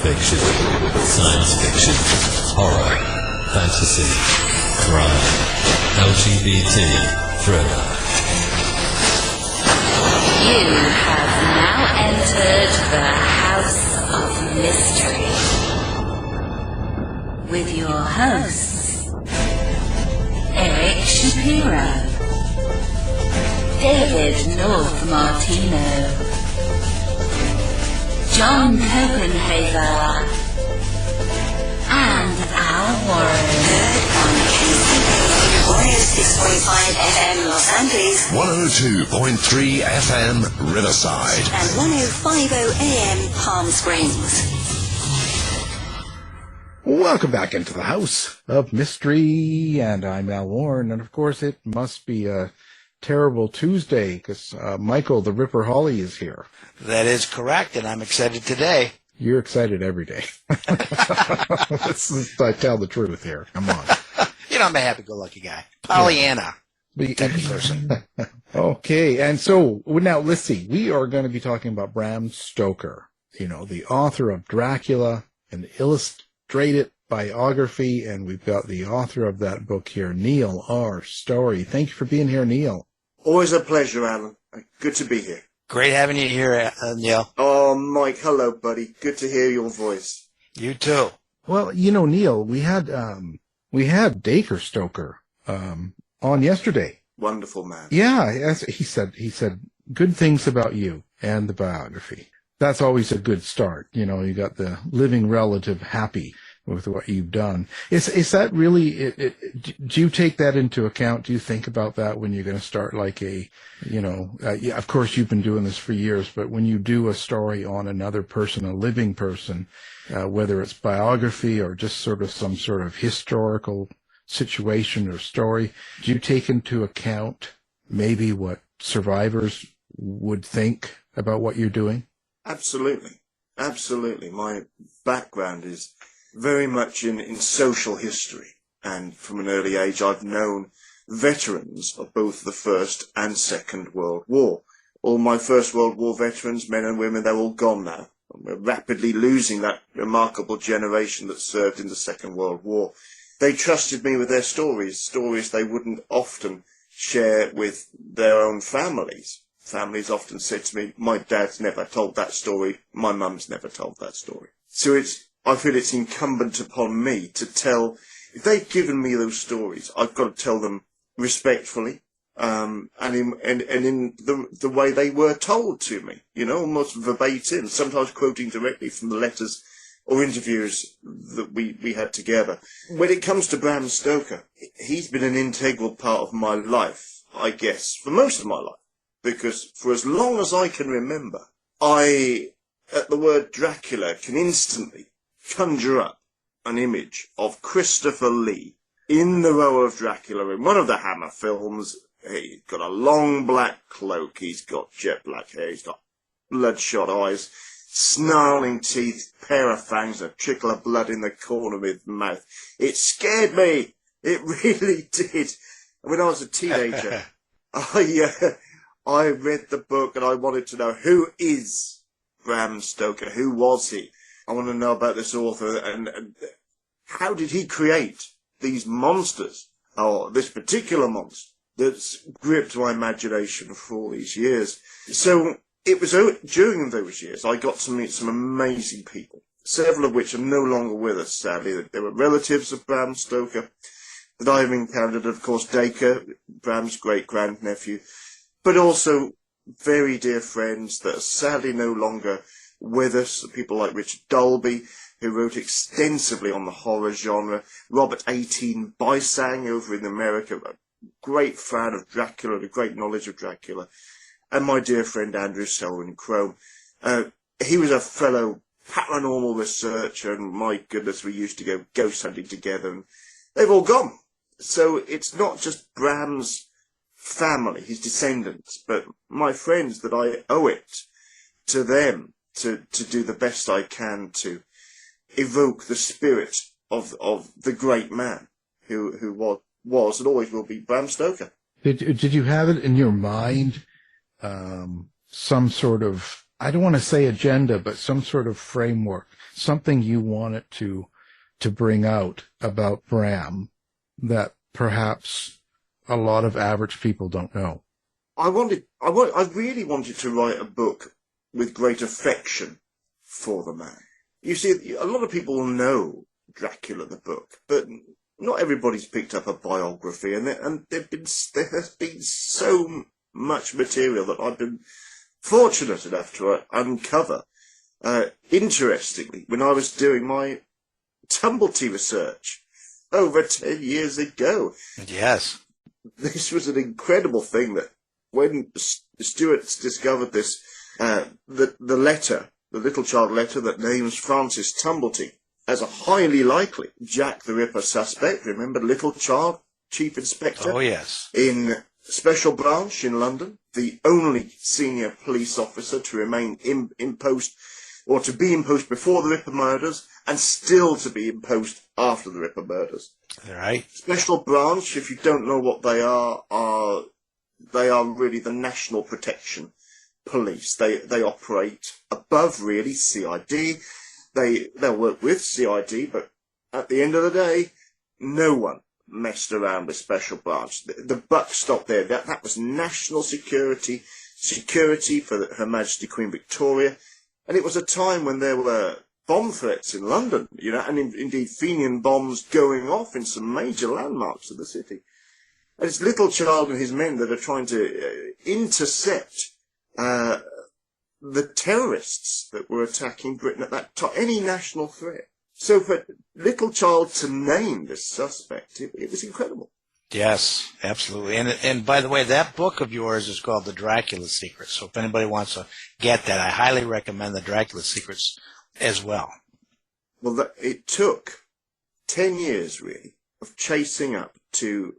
fiction, science fiction, horror, fantasy, crime, LGBT, thriller. You have now entered the House of Mystery with your hosts, Eric Shapiro, David North Martino, John Copenhaver, and Al Warren. On 106.5 FM Los Angeles, 102.3 FM Riverside, and 105.0 AM Palm Springs. Welcome back into the House of Mystery, and I'm Al Warren, and of course it must be a terrible Tuesday because Michael the Ripper Hawley is here. That is correct, and I'm excited today. You're excited every day. I tell the truth here. Come on. You know, I'm a happy-go-lucky guy. Pollyanna type of person. Okay, and so now let's see. We are going to be talking about Bram Stoker, the author of Dracula, an illustrated biography, and we've got the author of that book here, Neil R. Storey. Thank you for being here, Neil. Always a pleasure, Alan. Good to be here. Great having you here, Neil. Oh, Mike, hello, buddy. Good to hear your voice. You too. Well, Neil, we had Dacre Stoker on yesterday. Wonderful man. Yeah, he said good things about you and the biography. That's always a good start. You got the living relative happy with what you've done. Is that really, do you take that into account? Do you think about that when you're going to start like of course you've been doing this for years, but when you do a story on another person, a living person, whether it's biography or just sort of some sort of historical situation or story, do you take into account maybe what survivors would think about what you're doing? Absolutely. Absolutely. My background is very much in social history, and from an early age I've known veterans of both the First and Second World War. All my First World War veterans, men and women, they're all gone now. We're rapidly losing that remarkable generation that served in the Second World War. They trusted me with their stories they wouldn't often share with their own families. Families often said to me, my dad's never told that story, my mum's never told that story. So I feel it's incumbent upon me to tell, if they've given me those stories, I've got to tell them respectfully, and in the way they were told to me, almost verbatim, sometimes quoting directly from the letters or interviews that we had together. When it comes to Bram Stoker, he's been an integral part of my life, I guess, for most of my life, because for as long as I can remember, I, at the word Dracula, can instantly conjure up an image of Christopher Lee in the role of Dracula in one of the Hammer films. He's got a long black cloak, he's got jet black hair, he's got bloodshot eyes, snarling teeth, pair of fangs, a trickle of blood in the corner of his mouth. It scared me. It really did. When I was a teenager, I read the book and I wanted to know, who is Bram Stoker? Who was he? I want to know about this author and how did he create these monsters, or this particular monster that's gripped my imagination for all these years. So it was during those years I got to meet some amazing people, several of which are no longer with us, sadly. They were relatives of Bram Stoker that I've encountered, of course, Dacre, Bram's great-grandnephew, but also very dear friends that are sadly no longer with us, people like Richard Dolby, who wrote extensively on the horror genre, Robert 18 Bysang over in America, a great fan of Dracula and a great knowledge of Dracula, and my dear friend Andrew Selwyn Crome. He was a fellow paranormal researcher, and my goodness, we used to go ghost hunting together, and they've all gone. So it's not just Bram's family, his descendants, but my friends, that I owe it to them to do the best I can to evoke the spirit of the great man who was and always will be Bram Stoker. Did you have it in your mind, some sort of I don't want to say agenda, but some sort of framework, something you wanted to bring out about Bram that perhaps a lot of average people don't know? I really wanted to write a book with great affection for the man. You see, a lot of people know Dracula the book, but not everybody's picked up a biography, and there has been so much material that I've been fortunate enough to uncover. Interestingly, when I was doing my Tumblety research over 10 years ago. Yes. This was an incredible thing that when Stuart's discovered this, the letter, the little child letter that names Francis Tumblety as a highly likely Jack the Ripper suspect. Remember, little child, chief inspector? Oh, yes. In Special Branch in London, the only senior police officer to remain in post, or to be in post before the Ripper murders, and still to be in post after the Ripper murders. All right. Special Branch, if you don't know what they are really the National Protection Police. They operate above, really, CID. They'll work with CID, but at the end of the day, no one messed around with Special Branch. The buck stopped there. That was national security for Her Majesty Queen Victoria. And it was a time when there were bomb threats in London, and indeed Fenian bombs going off in some major landmarks of the city. And it's little child and his men that are trying to intercept the terrorists that were attacking Britain at that time, any national threat. So for little child to name this suspect, it was incredible. Yes, absolutely. And by the way, that book of yours is called The Dracula Secrets. So if anybody wants to get that, I highly recommend The Dracula Secrets as well. Well, it took 10 years, really, of chasing up to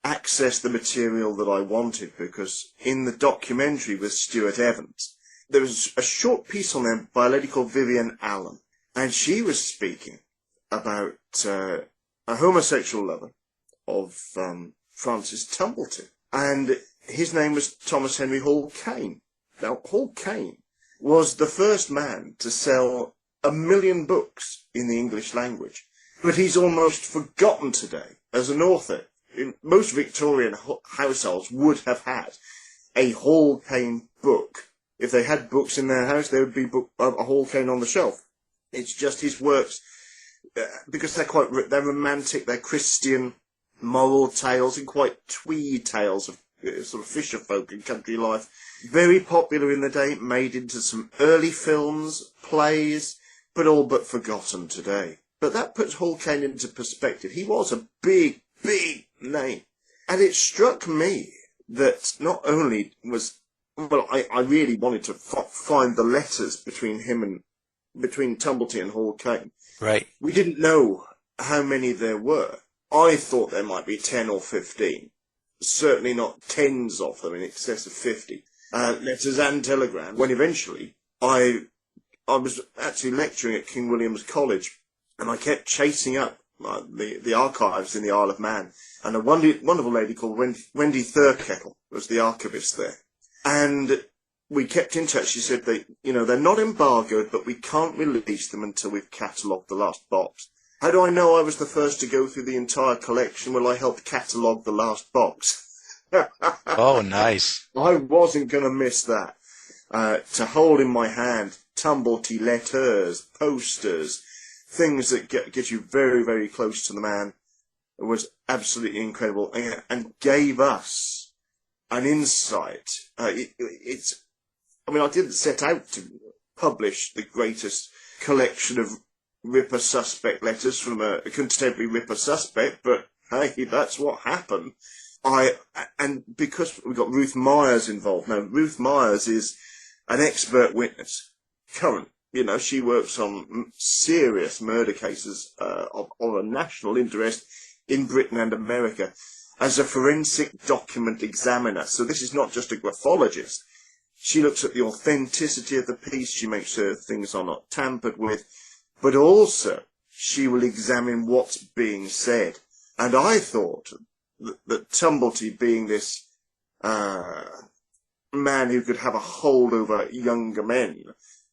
access the material that I wanted, because in the documentary with Stuart Evans, there was a short piece on there by a lady called Vivian Allen, and she was speaking about a homosexual lover of Francis Tumblety, and his name was Thomas Henry Hall Caine. Now, Hall Caine was the first man to sell 1 million books in the English language, but he's almost forgotten today as an author. Most Victorian households would have had a Hall Caine book. If they had books in their house, there would be a Hall Caine on the shelf. It's just his works, because they're romantic, they're Christian, moral tales, and quite twee tales of sort of fisher folk and country life. Very popular in the day, made into some early films, plays, but all but forgotten today. But that puts Hall Caine into perspective. He was a big, big name. And it struck me that not only was, I really wanted to find the letters between Tumblety and Hall Caine. Right. We didn't know how many there were. I thought there might be 10 or 15. Certainly not tens of them, in excess of 50. Letters and telegrams. When eventually I was actually lecturing at King William's College, and I kept chasing up the archives in the Isle of Man, and a wonderful lady called Wendy Thurkettle was the archivist there. And we kept in touch. She said they're not embargoed, but we can't release them until we've catalogued the last box. How do I know I was the first to go through the entire collection? Well, I helped catalogue the last box. Oh, nice. I wasn't going to miss that. To hold in my hand Tumblety letters, posters, things that get you very, very close to the man, was absolutely incredible, and gave us an insight. I didn't set out to publish the greatest collection of Ripper suspect letters from a contemporary Ripper suspect, but hey, that's what happened. And because we got Ruth Myers involved. Now, Ruth Myers is an expert witness, current. She works on serious murder cases of a national interest in Britain and America as a forensic document examiner. So this is not just a graphologist. She looks at the authenticity of the piece. She makes sure things are not tampered with. But also, she will examine what's being said. And I thought that Tumblety, being this man who could have a hold over younger men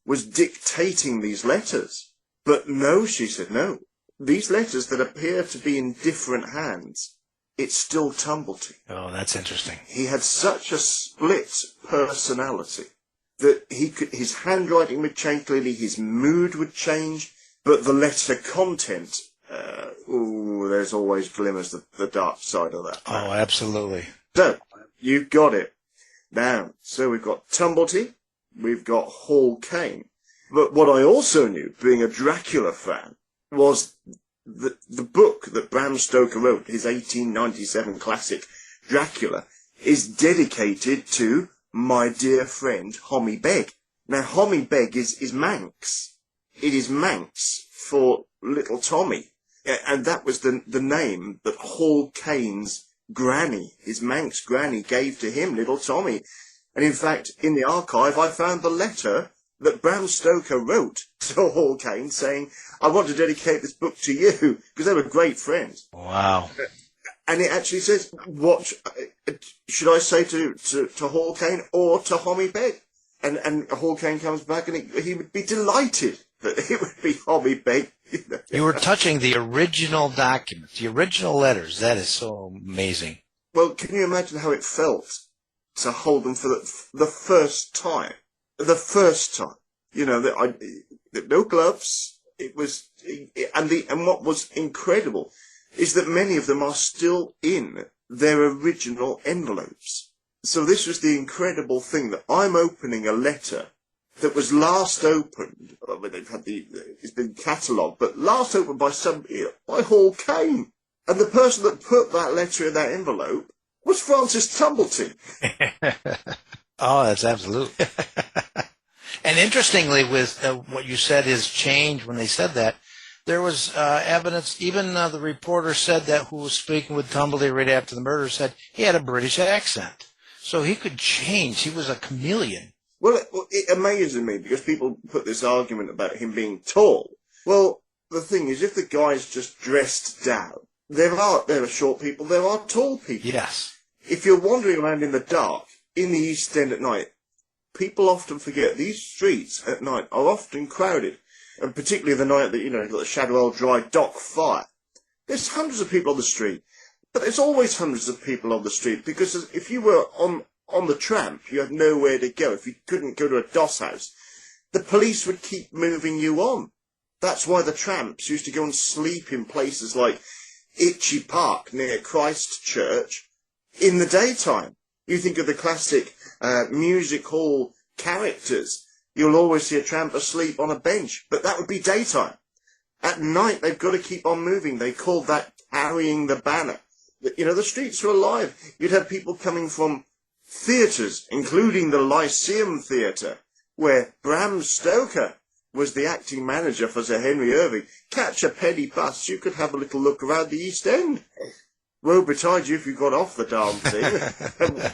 was dictating these letters. But no, she said, no. These letters that appear to be in different hands, it's still Tumblety. Oh, that's interesting. He had such a split personality that his handwriting would change clearly, his mood would change, but the letter content, there's always glimmers of the dark side of that. Oh, absolutely. So, you've got it. Now, so we've got Tumblety, we've got Hall Caine. But what I also knew, being a Dracula fan, was the book that Bram Stoker wrote, his 1897 classic Dracula, is dedicated to my dear friend Hommy Beg. Now, Hommy Beg is Manx. It is Manx for little Tommy. And that was the name that Hall Caine's granny, his Manx granny, gave to him, little Tommy. And in fact, in the archive, I found the letter that Bram Stoker wrote to Hall Caine saying, I want to dedicate this book to you, because they were great friends. Wow. And it actually says, what should I say to Hall Caine or to Hommy Beg? And Hall Caine comes back and he would be delighted that it would be Hommy Beg. You were touching the original documents, the original letters. That is so amazing. Well, can you imagine how it felt to hold them for the first time? The first time. You know, no gloves. It was, and what was incredible is that many of them are still in their original envelopes. So this was the incredible thing, that I'm opening a letter that was last opened, they've had it's been catalogued, but last opened by by Hall Caine. And the person that put that letter in that envelope was Francis Tumblety. Oh, that's absolute. And interestingly, with what you said is changed when they said that, there was evidence, even the reporter said that who was speaking with Tumblety right after the murder said he had a British accent. So he could change. He was a chameleon. Well, it amazes me because people put this argument about him being tall. Well, the thing is, if the guy's just dressed down, there are short people, there are tall people. Yes. If you're wandering around in the dark, in the East End at night, people often forget these streets at night are often crowded. And particularly the night that, you've got the Shadwell Dry Dock fire. There's hundreds of people on the street. But there's always hundreds of people on the street, because if you were on the tramp, you had nowhere to go. If you couldn't go to a doss house, the police would keep moving you on. That's why the tramps used to go and sleep in places like Itchy Park near Christchurch in the daytime. You think of the classic music hall characters. You'll always see a tramp asleep on a bench, but that would be daytime. At night, they've got to keep on moving. They called that carrying the banner. The streets were alive. You'd have people coming from theatres, including the Lyceum Theatre, where Bram Stoker was the acting manager for Sir Henry Irving. Catch a penny bus, you could have a little look around the East End. Woe betide you if you got off the darn thing.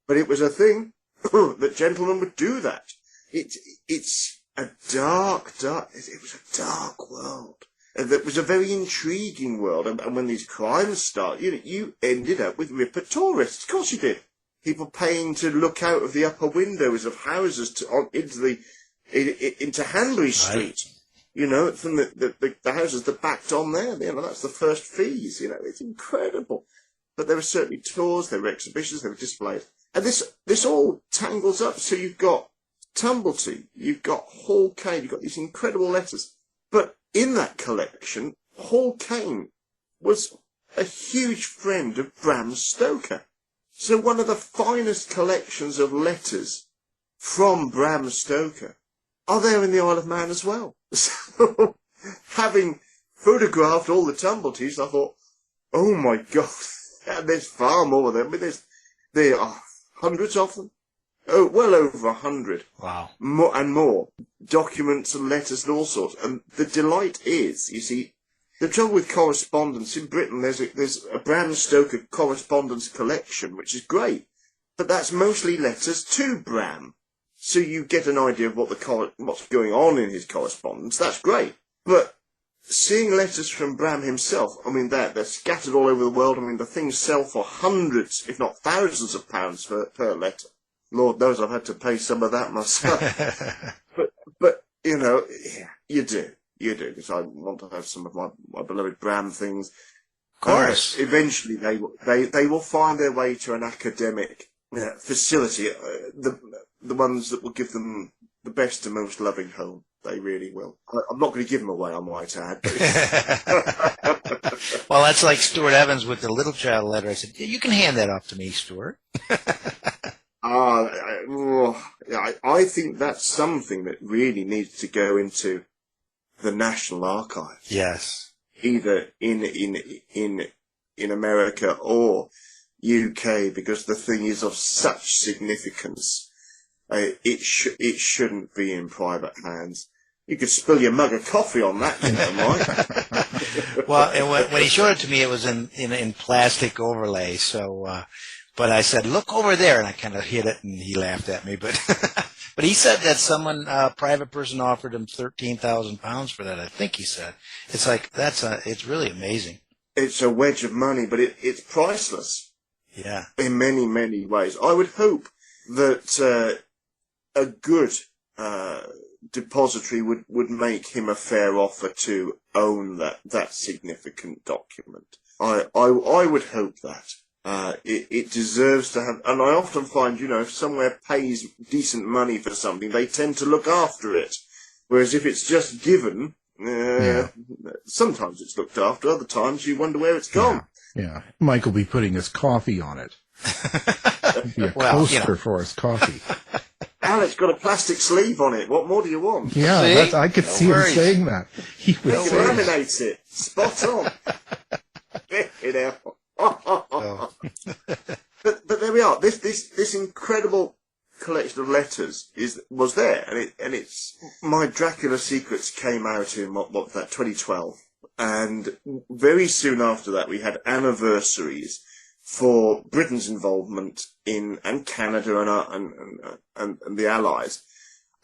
But it was a thing that gentlemen would do that. It's a dark, it was a dark world. That was a very intriguing world. And when these crimes start, you ended up with Ripper tourists. Of course you did. People paying to look out of the upper windows of houses into Hanbury Street. From the houses that backed on there. That's the first fees. It's incredible. But there were certainly tours, there were exhibitions, there were displays. And this all tangles up. So you've got Tumblety, you've got Hall Caine, you've got these incredible letters. But in that collection, Hall Caine was a huge friend of Bram Stoker. So one of the finest collections of letters from Bram Stoker are there in the Isle of Man as well. So, having photographed all the Tumbletys, I thought, oh my God, there's far more of them. There are hundreds of them. Oh, well over 100. Wow. More. Documents and letters and all sorts. And the delight is, you see, the trouble with correspondence in Britain, there's a Bram Stoker correspondence collection, which is great. But that's mostly letters to Bram. So you get an idea of what's going on in his correspondence. That's great. But seeing letters from Bram himself, they're scattered all over the world. The things sell for hundreds, if not thousands of pounds per letter. Lord knows I've had to pay some of that myself. but you know, yeah, you do, because I want to have some of my beloved Bram things. Of course. Eventually, they will find their way to an academic facility. The ones that will give them the best and most loving home. They really will. I'm not going to give them away, I might add. Well, that's like Stuart Evans with the little child letter. I said, you can hand that off to me, Stuart. I think that's something that really needs to go into the National Archives. Yes. Either in America or UK, because the thing is of such significance. It shouldn't be in private hands. You could spill your mug of coffee on that, you know, Mike. Well, and when he showed it to me, it was in plastic overlay. So, but I said, "Look over there," and I kind of hit it, and he laughed at me. But but he said that someone, private person, offered him £13,000 for that. I think he said. It's like it's really amazing. It's a wedge of money, but it's priceless. Yeah. In many, many ways. I would hope that a good depository would make him a fair offer to own that significant document. I would hope that. It deserves to have, and I often find, you know, if somewhere pays decent money for something, they tend to look after it. Whereas if it's just given, sometimes it's looked after, other times you wonder where it's gone. Yeah. Mike will be putting his coffee on it. Be a coaster for his coffee. And it's got a plastic sleeve on it. What more do you want? Yeah, I could see him saying that. He would say laminates it. Spot on. You know. But there we are. This incredible collection of letters was there, and it's my Dracula Secrets came out in what was that 2012, and very soon after that we had anniversaries for Britain's involvement and Canada and the Allies,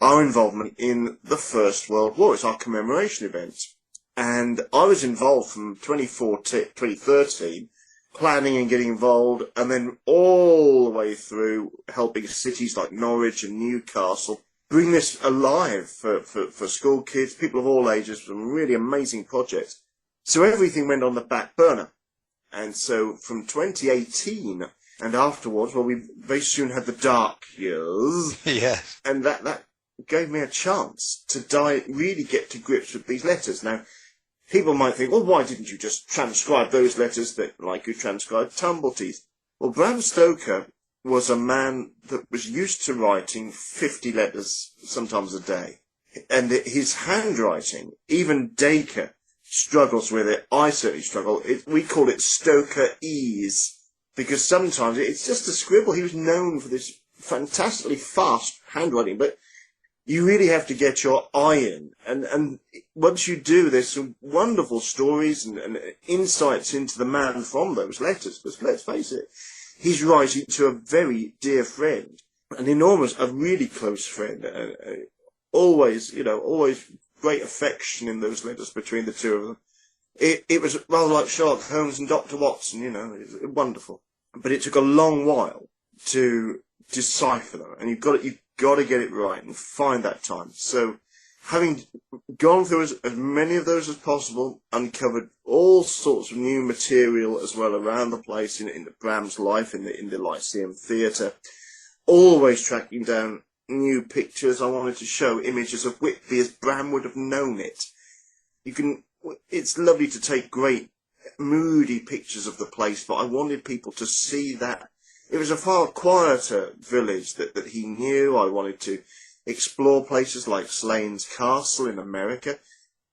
our involvement in the First World War. It's our commemoration event. And I was involved from 2013, planning and getting involved, and then all the way through helping cities like Norwich and Newcastle bring this alive for school kids, people of all ages, some really amazing projects. So everything went on the back burner. And so from 2018 and afterwards, well, we very soon had the dark years. Yes. And that gave me a chance to really get to grips with these letters. Now, people might think, well, why didn't you just transcribe those letters like you transcribed Tumblteeth? Well, Bram Stoker was a man that was used to writing 50 letters, sometimes a day. And his handwriting, even Dacre struggles with it. I certainly struggle. We call it Stoker-ease, because sometimes it's just a scribble. He was known for this fantastically fast handwriting, but you really have to get your eye in. And once you do, there's some wonderful stories and insights into the man from those letters. Because let's face it, he's writing to a very dear friend, a really close friend. Always great affection in those letters between the two of them. It was rather like Sherlock Holmes and Dr. Watson, it was wonderful. But it took a long while to decipher them, and you've got to get it right and find that time. So, having gone through as many of those as possible, uncovered all sorts of new material as well around the place in the Brams' life, in the Lyceum Theatre, always tracking down new pictures. I wanted to show images of Whitby as Bram would have known it. It's lovely to take great moody pictures of the place, but I wanted people to see that it was a far quieter village that he knew. I wanted to explore places like Slains Castle in America,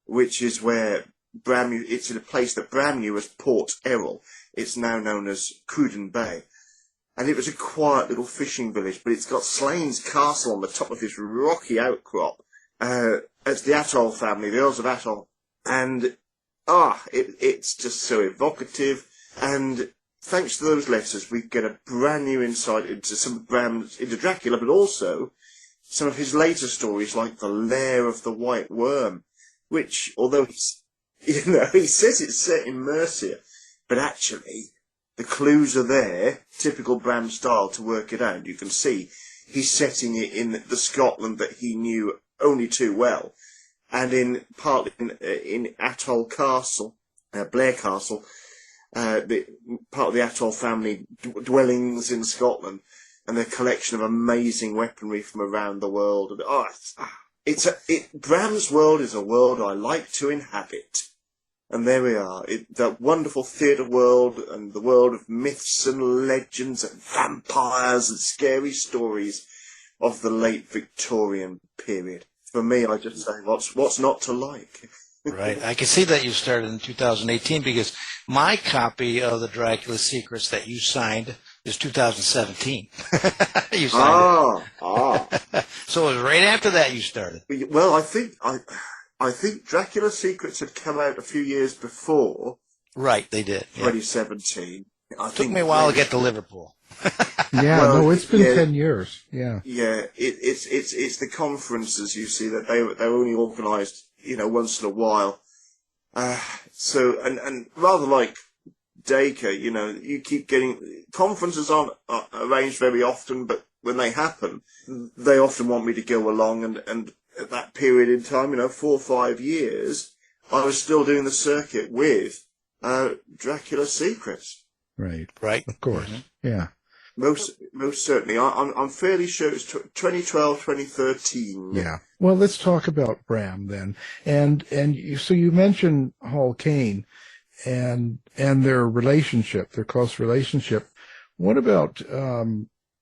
which is where it's in a place that Bram knew as Port Errol. It's now known as Cruden Bay. And it was a quiet little fishing village, but it's got Slains Castle on the top of this rocky outcrop. It's the Atoll family, the Earls of Atoll. And, it's just so evocative. And thanks to those letters, we get a brand new insight into Dracula, but also some of his later stories, like The Lair of the White Worm, which, although he says it's set in Mercia, but actually, the clues are there, typical Bram style, to work it out. You can see he's setting it in the Scotland that he knew only too well, and partly in Atholl Castle, Blair Castle, part of the Atholl family dwellings in Scotland, and their collection of amazing weaponry from around the world. And Brams World is a world I like to inhabit. And there we are, that wonderful theatre world and the world of myths and legends and vampires and scary stories of the late Victorian period. For me, I just say, what's not to like? Right. I can see that you started in 2018 because my copy of the Dracula Secrets that you signed is 2017. You signed it. So it was right after that you started. Well, I think Dracula Secrets had come out a few years before. Right, they did. 2017. It took me a while to get to Liverpool. It's been 10 years. Yeah. Yeah, it's the conferences, you see, that they're only organised, once in a while. So, and rather like Dacre, you keep getting, conferences aren't arranged very often, but when they happen, they often want me to go along, and at that period in time, 4 or 5 years, I was still doing the circuit with Dracula Secrets. Right. Of course. Mm-hmm. Yeah. Most certainly. I'm fairly sure it's 2012, 2013. Yeah. Well, let's talk about Bram then. And you mentioned Hall Caine and their relationship, their close relationship. What about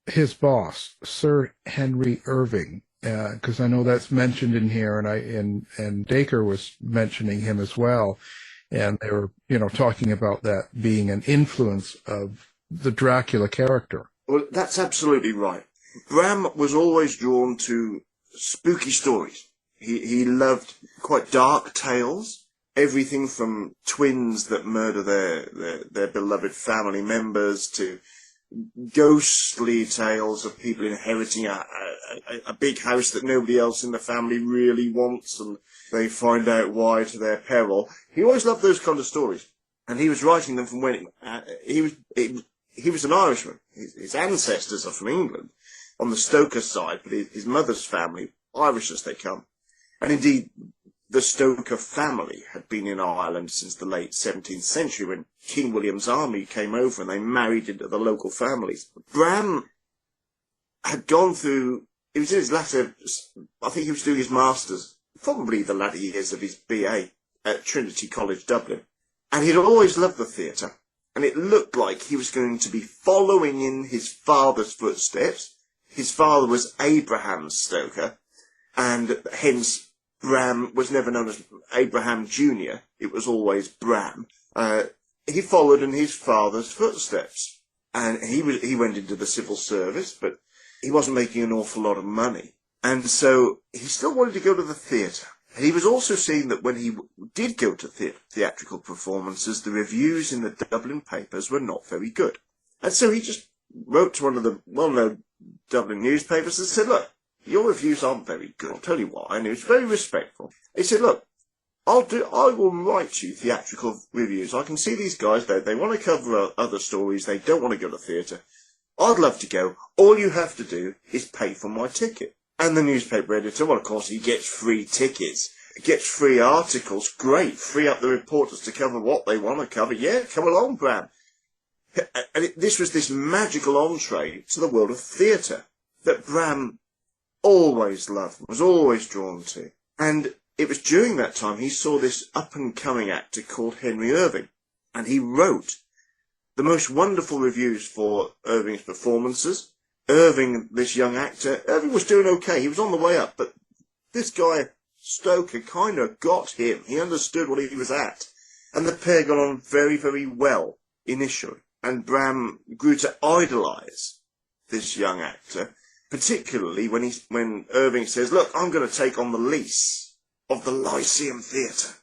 his boss, Sir Henry Irving? Because I know that's mentioned in here, and Dacre was mentioning him as well, and they were talking about that being an influence of the Dracula character. Well, that's absolutely right. Bram was always drawn to spooky stories. He loved quite dark tales, everything from twins that murder their beloved family members to ghostly tales of people inheriting a big house that nobody else in the family really wants, and they find out why to their peril. He always loved those kind of stories, and he was writing them from when he was an Irishman. His ancestors are from England on the Stokers side, but his mother's family, Irish as they come, and indeed the Stoker family had been in Ireland since the late 17th century when King William's army came over and they married into the local families. Bram had gone through, it was in his latter, I think he was doing his master's, probably the latter years of his BA at Trinity College, Dublin. And he'd always loved the theatre, and it looked like he was going to be following in his father's footsteps. His father was Abraham Stoker, and hence Bram was never known as Abraham Jr. It was always Bram. He followed in his father's footsteps, and he went into the civil service, but he wasn't making an awful lot of money, and so he still wanted to go to the theatre. He was also seeing that when he did go to theatrical performances, the reviews in the Dublin papers were not very good, and so he just wrote to one of the well-known Dublin newspapers and said, "Look, your reviews aren't very good. I'll tell you why." And he was very respectful. He said, "Look, I will write you theatrical reviews. I can see these guys, they want to cover other stories. They don't want to go to theatre. I'd love to go. All you have to do is pay for my ticket." And the newspaper editor, well, of course, he gets free tickets, gets free articles. Great. Free up the reporters to cover what they want to cover. Yeah, come along, Bram. And this was this magical entree to the world of theatre that Bram always loved, was always drawn to. And it was during that time he saw this up-and-coming actor called Henry Irving, and he wrote the most wonderful reviews for Irving's performances. Irving, this young actor, Irving was doing okay, he was on the way up, but this guy, Stoker, kind of got him. He understood what he was at. And the pair got on very, very well initially. And Bram grew to idolise this young actor, particularly when Irving says, "Look, I'm going to take on the lease of the Lyceum Theatre."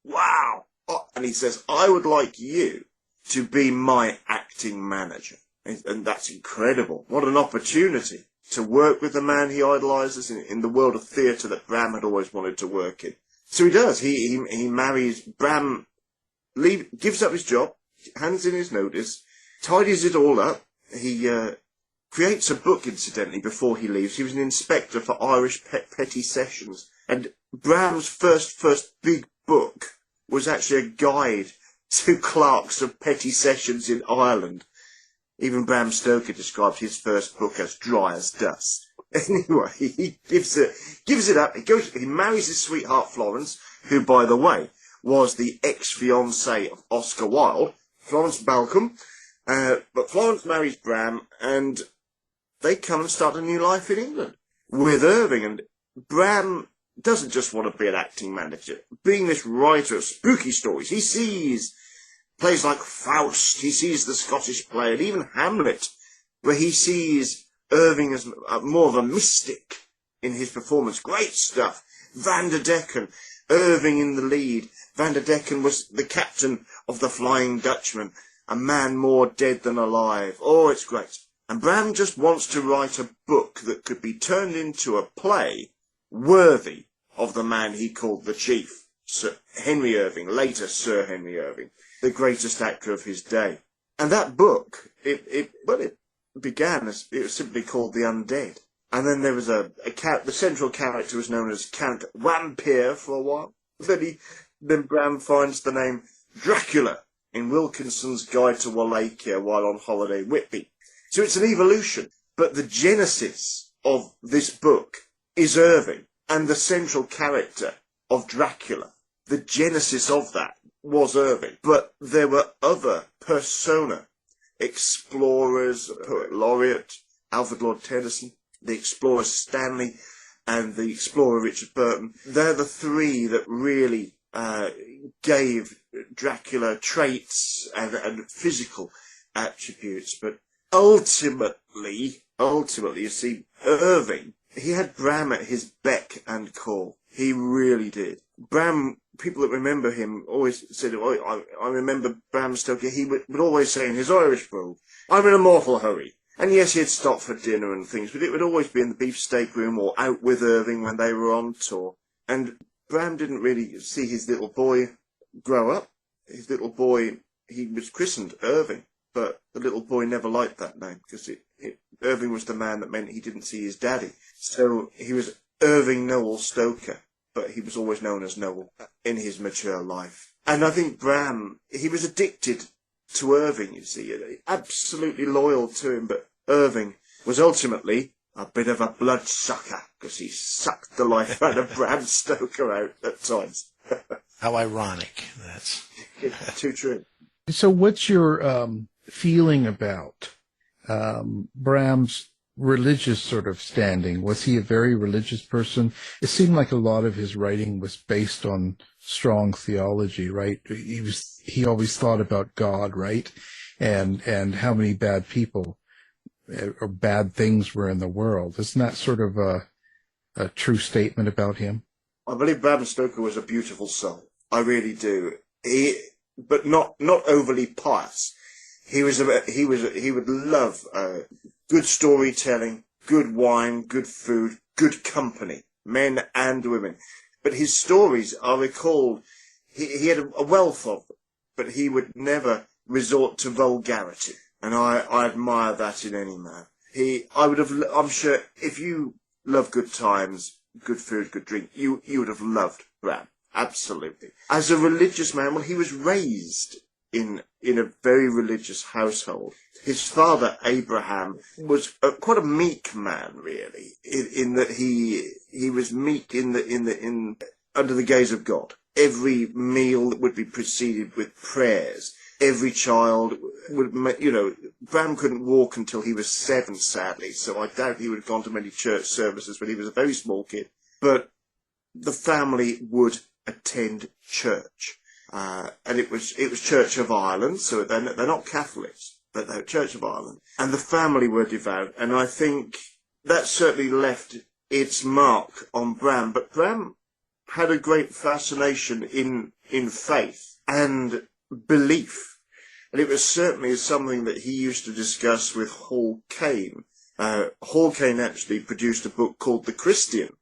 Wow! Oh, and he says, "I would like you to be my acting manager." And that's incredible. What an opportunity to work with the man he idolises in the world of theatre that Bram had always wanted to work in. So he does. He marries. Bram gives up his job, hands in his notice, tidies it all up. He creates a book, incidentally, before he leaves. He was an inspector for Irish petty sessions. And Bram's first big book was actually a guide to clerks of petty sessions in Ireland. Even Bram Stoker described his first book as dry as dust. Anyway, he gives it up. He marries his sweetheart Florence, who, by the way, was the ex-fiancée of Oscar Wilde, Florence Balcombe. But Florence marries Bram, and they come and start a new life in England with Irving. And Bram doesn't just want to be an acting manager. Being this writer of spooky stories, he sees plays like Faust, he sees the Scottish play, and even Hamlet, where he sees Irving as more of a mystic in his performance. Great stuff. Van der Decken, Irving in the lead. Van der Decken was the captain of the Flying Dutchman, a man more dead than alive. Oh, it's great. And Bram just wants to write a book that could be turned into a play worthy of the man he called the Chief, Sir Henry Irving, later Sir Henry Irving, the greatest actor of his day. And that book, it began as, it was simply called The Undead. And then there was the central character was known as Count Wampire for a while. Then Bram finds the name Dracula in Wilkinson's Guide to Wallachia while on holiday at Whitby. So it's an evolution. But the genesis of this book is Irving, and the central character of Dracula. The genesis of that was Irving. But there were other persona, explorers, poet laureate, Alfred Lord Tennyson, the explorer Stanley, and the explorer Richard Burton. They're the three that really gave Dracula traits and physical attributes. But ultimately, you see, Irving, he had Bram at his beck and call. He really did. Bram, people that remember him always said, I remember Bram Stoker, he would always say in his Irish brogue, I'm in a mortal hurry. And yes, he'd stop for dinner and things, but it would always be in the beefsteak room or out with Irving when they were on tour. And Bram didn't really see his little boy grow up. His little boy, he was christened Irving, but the little boy never liked that name because Irving was the man that meant he didn't see his daddy. So he was Irving Noel Stoker, but he was always known as Noel in his mature life. And I think Bram, he was addicted to Irving, you see, absolutely loyal to him, but Irving was ultimately a bit of a bloodsucker because he sucked the life out of Bram Stoker out at times. How ironic. That's too true. So what's your feeling about Bram's religious sort of standing? Was he a very religious person? It seemed like a lot of his writing was based on strong theology, right? He always thought about God, right? And how many bad people or bad things were in the world. Isn't that sort of a true statement about him? I believe Bram Stoker was a beautiful soul. I really do. But not overly pious. He would love good storytelling, good wine, good food, good company, men and women. But his stories are recalled. He had a wealth of them, but he would never resort to vulgarity, and I admire that in any man. I'm sure if you love good times, good food, good drink, you would have loved Bram. Absolutely. As a religious man, well, he was raised in a very religious household. His father, Abraham, was quite a meek man, really, in that he was meek under the gaze of God. Every meal would be preceded with prayers. Every child would, Bram couldn't walk until he was 7, sadly, so I doubt he would have gone to many church services when he was a very small kid. But the family would attend church. And it was Church of Ireland, so they're not Catholics, but they're Church of Ireland. And the family were devout, and I think that certainly left its mark on Bram. But Bram had a great fascination in faith and belief. And it was certainly something that he used to discuss with Hall Caine. Hall Caine actually produced a book called The Christian,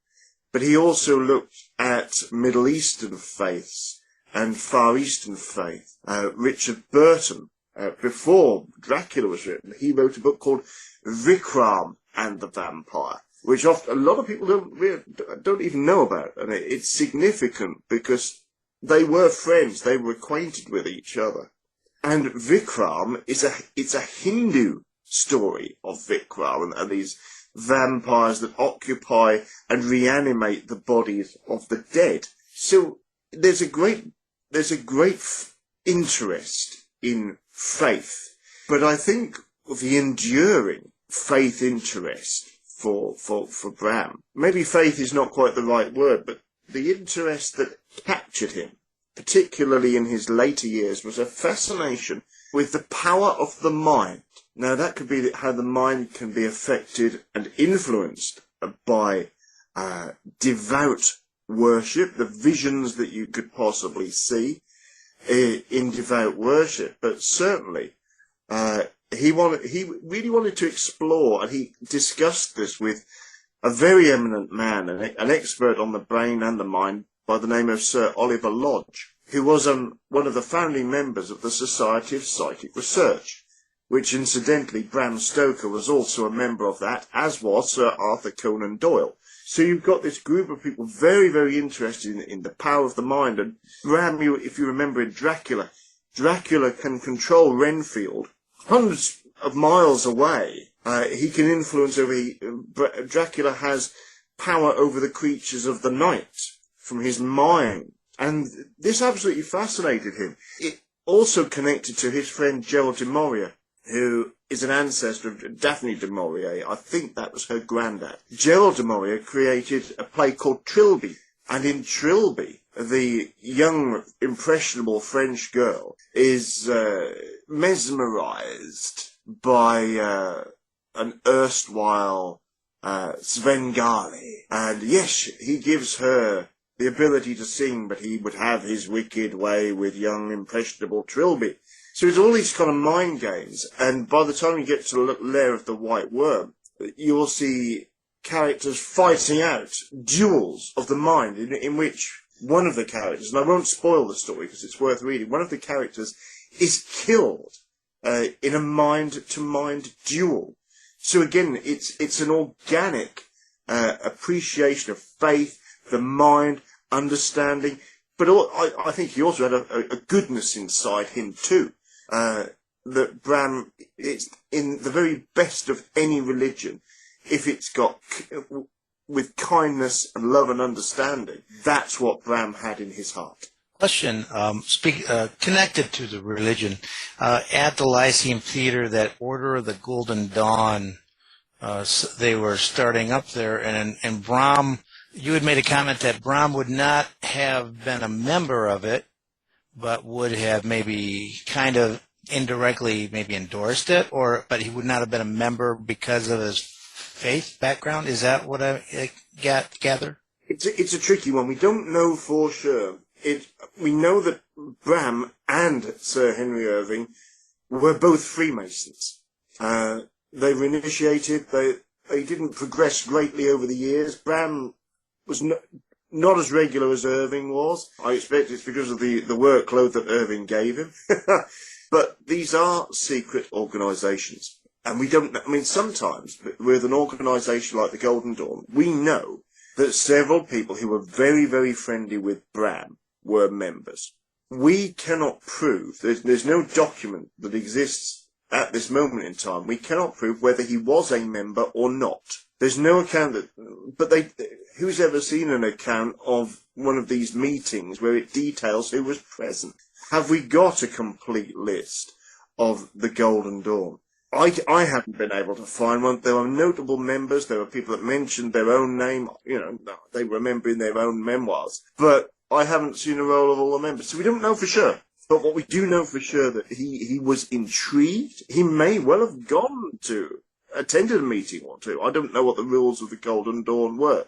but he also looked at Middle Eastern faiths and Far Eastern faith. Richard Burton before Dracula was written, he wrote a book called Vikram and the Vampire, which often, a lot of people don't even know about. And it's significant because they were friends, they were acquainted with each other. And Vikram it's a Hindu story of Vikram and these vampires that occupy and reanimate the bodies of the dead. So there's a great interest in faith, but I think the enduring faith interest for Bram, maybe faith is not quite the right word, but the interest that captured him, particularly in his later years, was a fascination with the power of the mind. Now that could be how the mind can be affected and influenced by devout worship, the visions that you could possibly see in devout worship. But certainly he really wanted to explore, and he discussed this with a very eminent man, an expert on the brain and the mind, by the name of Sir Oliver Lodge, who was one of the founding members of the Society of Psychic Research, which incidentally Bram Stoker was also a member of that, as was Sir Arthur Conan Doyle. So you've got this group of people very, very interested in the power of the mind. And Bram, if you remember in Dracula, Dracula can control Renfield hundreds of miles away. He can influence Dracula has power over the creatures of the night from his mind. And this absolutely fascinated him. It also connected to his friend Gerald de Maurier, who is an ancestor of Daphne du Maurier. I think that was her granddad. Gerald de Maurier created a play called Trilby. And in Trilby, the young, impressionable French girl is mesmerized by an erstwhile Svengali. And yes, he gives her the ability to sing, but he would have his wicked way with young, impressionable Trilby. So it's all these kind of mind games, and by the time you get to the lair of the White Worm, you will see characters fighting out duels of the mind in which one of the characters, and I won't spoil the story because it's worth reading, one of the characters is killed in a mind-to-mind duel. So again, it's an organic appreciation of faith, the mind, understanding, but I think he also had a goodness inside him too. That Bram, it's in the very best of any religion, if it's got with kindness and love and understanding, that's what Bram had in his heart. Question, connected to the religion, at the Lyceum Theater, that Order of the Golden Dawn, they were starting up there, and Bram, you had made a comment that Bram would not have been a member of it, but would have maybe kind of indirectly maybe endorsed it, but he would not have been a member because of his faith background. Is that what I gather? It's a tricky one. We don't know for sure. We know that Bram and Sir Henry Irving were both Freemasons. They were initiated. They didn't progress greatly over the years. Bram was not as regular as Irving was. I expect it's because of the workload that Irving gave him. But these are secret organisations. And we don't, sometimes with an organisation like the Golden Dawn, we know that several people who were very, very friendly with Bram were members. We cannot prove, there's no document that exists at this moment in time, we cannot prove whether he was a member or not. There's no account but who's ever seen an account of one of these meetings where it details who was present? Have we got a complete list of the Golden Dawn? I haven't been able to find one. There are notable members. There are people that mentioned their own name. They remember in their own memoirs. But I haven't seen a roll of all the members. So we don't know for sure. But what we do know for sure that he was intrigued. He may well have attended a meeting or two. I don't know what the rules of the Golden Dawn were.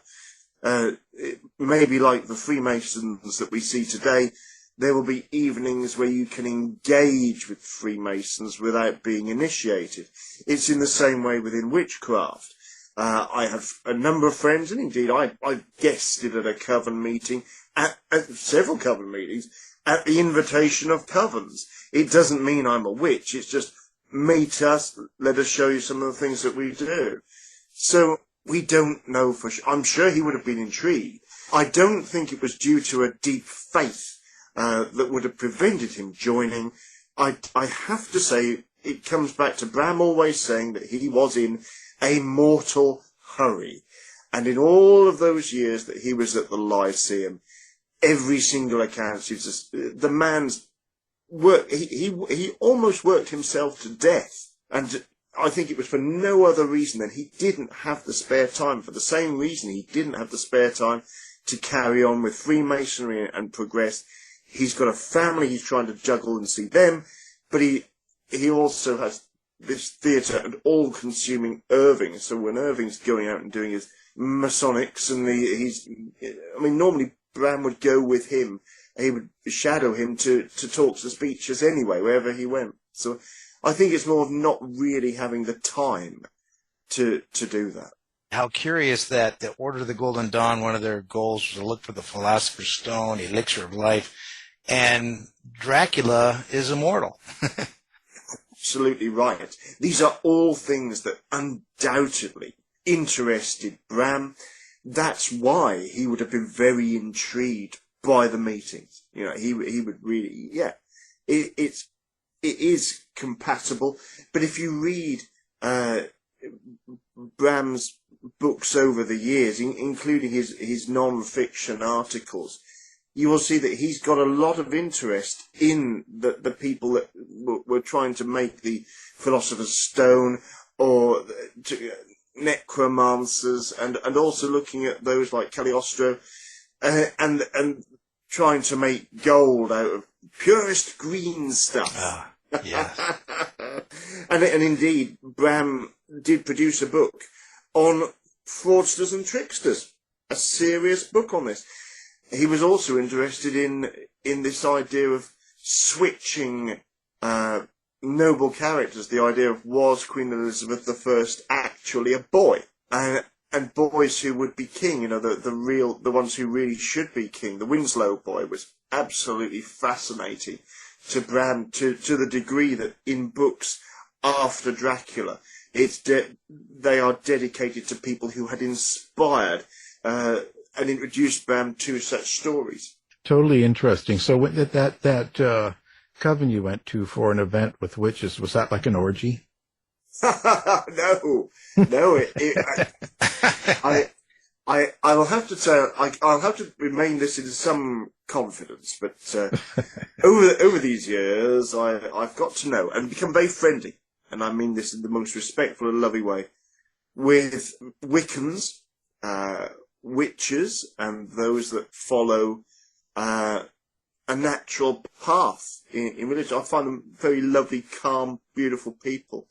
It may be like the Freemasons that we see today. There will be evenings where you can engage with Freemasons without being initiated. It's in the same way within witchcraft. I have a number of friends, and indeed I guested at a coven meeting, at several coven meetings, at the invitation of covens. It doesn't mean I'm a witch, it's just meet us, let us show you some of the things that we do. So we don't know for sure. I'm sure he would have been intrigued. I don't think it was due to a deep faith that would have prevented him joining. I have to say, it comes back to Bram always saying that he was in a mortal hurry. And in all of those years that he was at the Lyceum, every single account, the man's work, he almost worked himself to death. And I think it was for no other reason than he didn't have the spare time. For the same reason he didn't have the spare time to carry on with Freemasonry and progress. He's got a family he's trying to juggle and see them, but he also has this theatre and all-consuming Irving. So when Irving's going out and doing his Masonics, and normally Bram would go with him. He would shadow him to talks and speeches anyway, wherever he went. So I think it's more of not really having the time to do that. How curious that the Order of the Golden Dawn, one of their goals was to look for the Philosopher Stone, elixir of life, and Dracula is immortal. Absolutely right. These are all things that undoubtedly interested Bram. That's why he would have been very intrigued by the meetings. You know, he would really, it is compatible. But if you read Bram's books over the years, including his non-fiction articles, you will see that he's got a lot of interest in the people that were trying to make the Philosopher's Stone, or necromancers, and also looking at those like Cagliostro, and trying to make gold out of purest green stuff. Yes. and indeed, Bram did produce a book on fraudsters and tricksters, a serious book on this. He was also interested in this idea of switching noble characters. The idea of, was Queen Elizabeth I actually a boy, and boys who would be king? You know, the ones who really should be king. The Winslow boy was absolutely fascinating to Bram, to the degree that in books after Dracula, they are dedicated to people who had inspired and introduced Bram to such stories. Totally interesting. So when that coven you went to for an event with witches, was that like an orgy? No. I will have to tell. I'll have to remain this in some confidence. But over these years, I've got to know and become very friendly, and I mean this in the most respectful and loving way, with Wiccans, witches, and those that follow a natural path in religion. I find them very lovely, calm, beautiful people.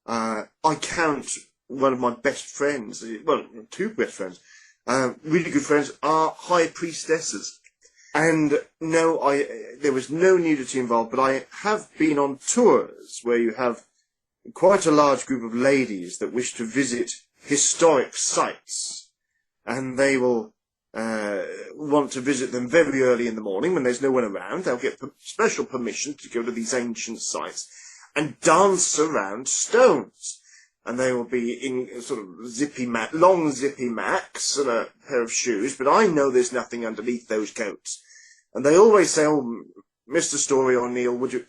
I count one of my best friends, well, two best friends, really good friends, are high priestesses. And no, there was no nudity involved, but I have been on tours where you have quite a large group of ladies that wish to visit historic sites, and they will want to visit them very early in the morning when there's no one around. They'll get special permission to go to these ancient sites and dance around stones. And they will be in sort of long zippy macks and a pair of shoes, but I know there's nothing underneath those coats. And they always say, "Oh, Mr. Storey or Neil, would you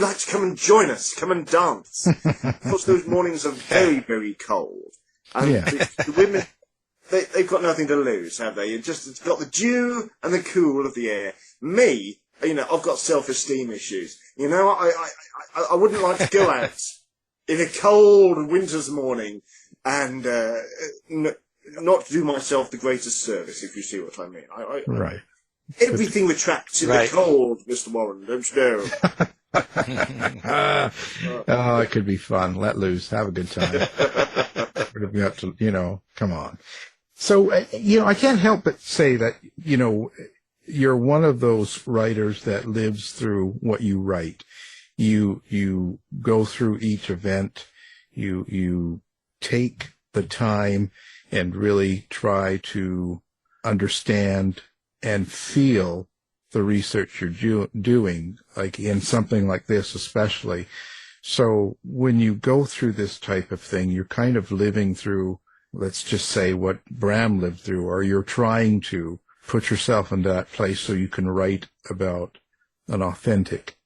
like to come and join us? Come and dance." Of course, those mornings are very, very cold. And the women, they've got nothing to lose, have they? It's got the dew and the cool of the air. Me, I've got self-esteem issues. I wouldn't like to go out in a cold winter's morning and not do myself the greatest service, if you see what I mean. Right. Everything retracts in the cold, Mr. Warren, don't you know? Oh, it could be fun. Let loose. Have a good time. We have to, come on. So, I can't help but say that, you're one of those writers that lives through what you write. You go through each event. You take the time and really try to understand and feel the research you're doing, like in something like this especially. So when you go through this type of thing, you're kind of living through, let's just say, what Bram lived through, or you're trying to put yourself in that place so you can write about an authentic,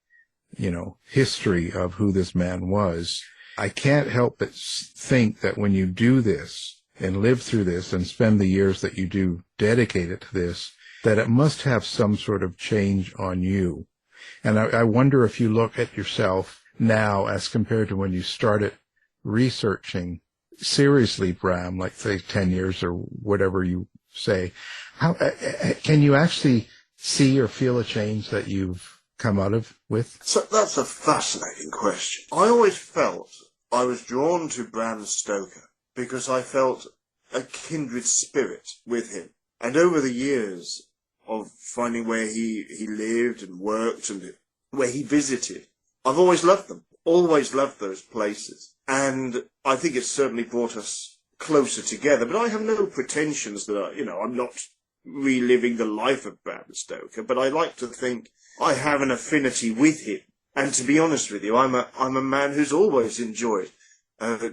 history of who this man was. I can't help but think that when you do this and live through this and spend the years that you do dedicated to this, that it must have some sort of change on you. And I wonder if you look at yourself now as compared to when you started researching seriously, Bram, like say 10 years or whatever you say, how can you actually see or feel a change that you've come out of with? So that's a fascinating question. I always felt I was drawn to Bram Stoker because I felt a kindred spirit with him. And over the years of finding where he lived and worked and where he visited, I've always loved them, always loved those places. And I think it's certainly brought us closer together. But I have no pretensions that, I'm not reliving the life of Bram Stoker, but I like to think I have an affinity with him. And to be honest with you, I'm a man who's always enjoyed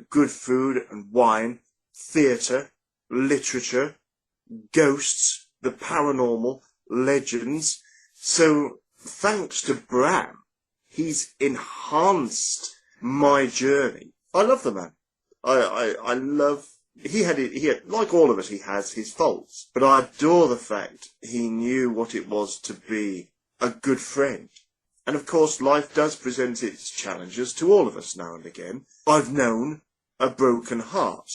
good food and wine, theatre, literature, ghosts, the paranormal, legends. So thanks to Bram, he's enhanced my journey. I love the man. I love. He had, like all of us, he has his faults, but I adore the fact he knew what it was to be a good friend. And of course, life does present its challenges to all of us now and again. I've known a broken heart,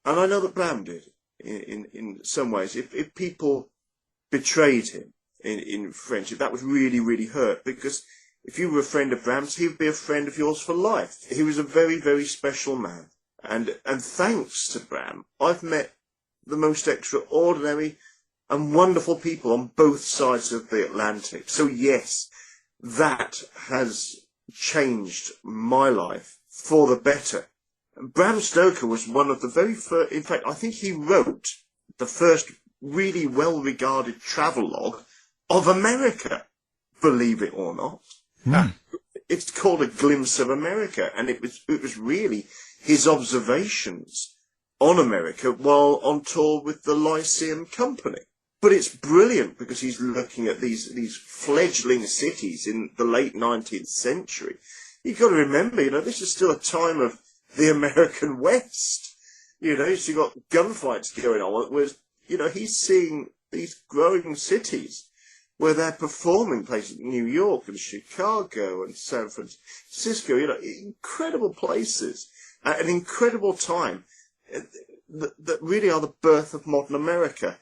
and I know that Bram did in some ways. If people betrayed him in friendship, that would really, really hurt, because if you were a friend of Bram's, he would be a friend of yours for life. He was a very, very special man. And thanks to Bram, I've met the most extraordinary and wonderful people on both sides of the Atlantic. So yes, that has changed my life for the better. Bram Stoker was one of the very first, in fact, I think he wrote the first really well-regarded travelogue of America, believe it or not. Mm. It's called A Glimpse of America, and it was really his observations on America while on tour with the Lyceum Company. But it's brilliant because he's looking at these fledgling cities in the late 19th century. You've got to remember, this is still a time of the American West. So you've got gunfights going on, whereas, he's seeing these growing cities where they're performing, places in New York and Chicago and San Francisco, incredible places at an incredible time that really are the birth of modern America.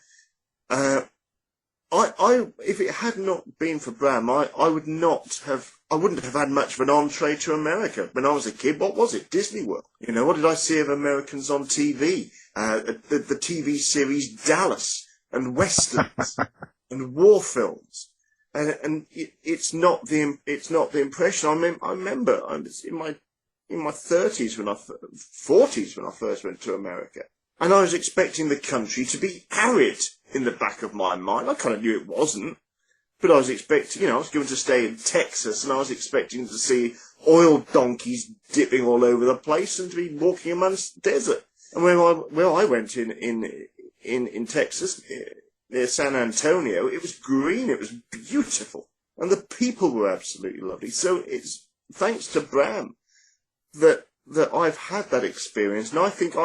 If it had not been for Bram, I wouldn't have had much of an entree to America. When I was a kid, what was it? Disney World. What did I see of Americans on TV? The TV series Dallas and Westerns and war films. And it's not the impression. I remember I was in my 30s 40s when I first went to America. And I was expecting the country to be arid in the back of my mind. I kind of knew it wasn't. But I was expecting, I was going to stay in Texas, and I was expecting to see oil donkeys dipping all over the place and to be walking amongst the desert. And where I went in Texas, near San Antonio, it was green, it was beautiful. And the people were absolutely lovely. So it's thanks to Bram that I've had that experience. And I think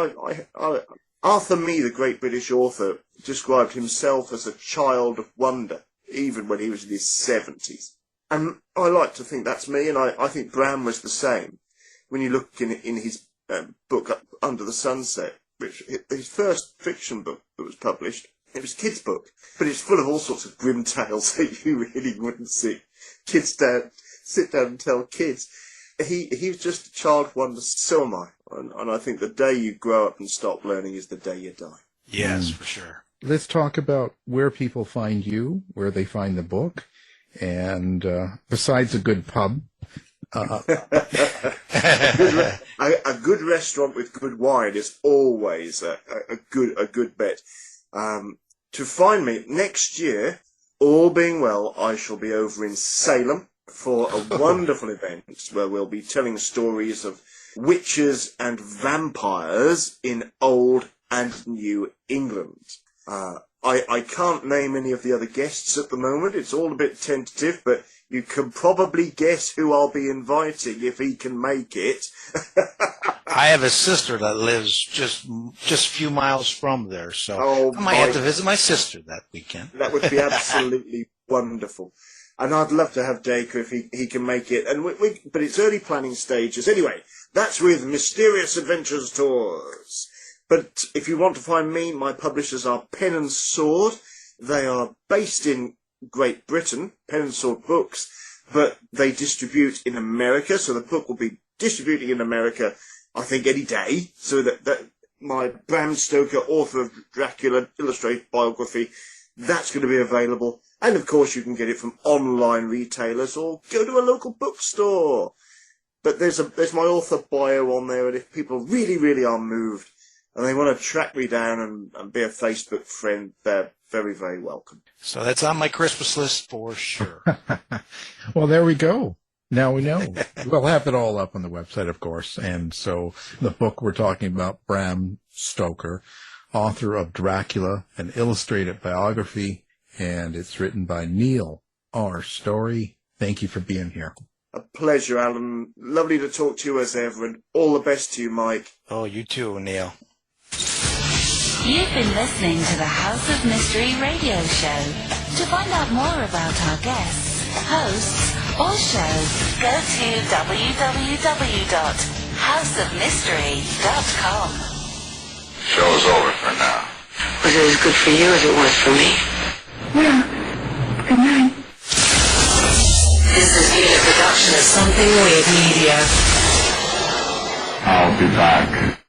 Arthur Mee, the great British author, described himself as a child of wonder, even when he was in his 70s. And I like to think that's me, and I think Bram was the same. When you look in his book, Under the Sunset, which his first fiction book that was published, it was a kid's book, but it's full of all sorts of grim tales that you really wouldn't see kids sit down and tell kids. He was just a child wonder, so am I. And I think the day you grow up and stop learning is the day you die. Yes, for sure. Let's talk about where people find you, where they find the book, and besides a good pub, A good restaurant with good wine is always a good bet. To find me next year, all being well, I shall be over in Salem for a wonderful event where we'll be telling stories of witches and vampires in old and new England. I can't name any of the other guests at the moment. It's all a bit tentative, but you can probably guess who I'll be inviting if he can make it. I have a sister that lives just a few miles from there, so I might have to visit my sister that weekend. That would be absolutely wonderful. And I'd love to have Dacre if he can make it. And but it's early planning stages. Anyway, that's with Mysterious Adventures Tours. But if you want to find me, my publishers are Pen and Sword. They are based in Great Britain, Pen and Sword Books, but they distribute in America. So the book will be distributing in America, I think, any day. So that my Bram Stoker, author of Dracula, illustrated biography, that's going to be available. And of course, you can get it from online retailers or go to a local bookstore. But there's my author bio on there, and if people really, really are moved and they want to track me down and be a Facebook friend, they're very, very welcome. So that's on my Christmas list for sure. Well, there we go. Now we know. We'll have it all up on the website, of course. And so the book we're talking about, Bram Stoker, author of Dracula, an illustrated biography, and it's written by Neil R. Storey. Thank you for being here. A pleasure, Alan. Lovely to talk to you as ever, and all the best to you, Mike. Oh, you too, Neil. You've been listening to the House of Mystery radio show. To find out more about our guests, hosts, or shows, go to www.houseofmystery.com. Show's over for now. Was it as good for you as it was for me? Yeah. Good night. This has been a production of Something Weird Media. I'll be back.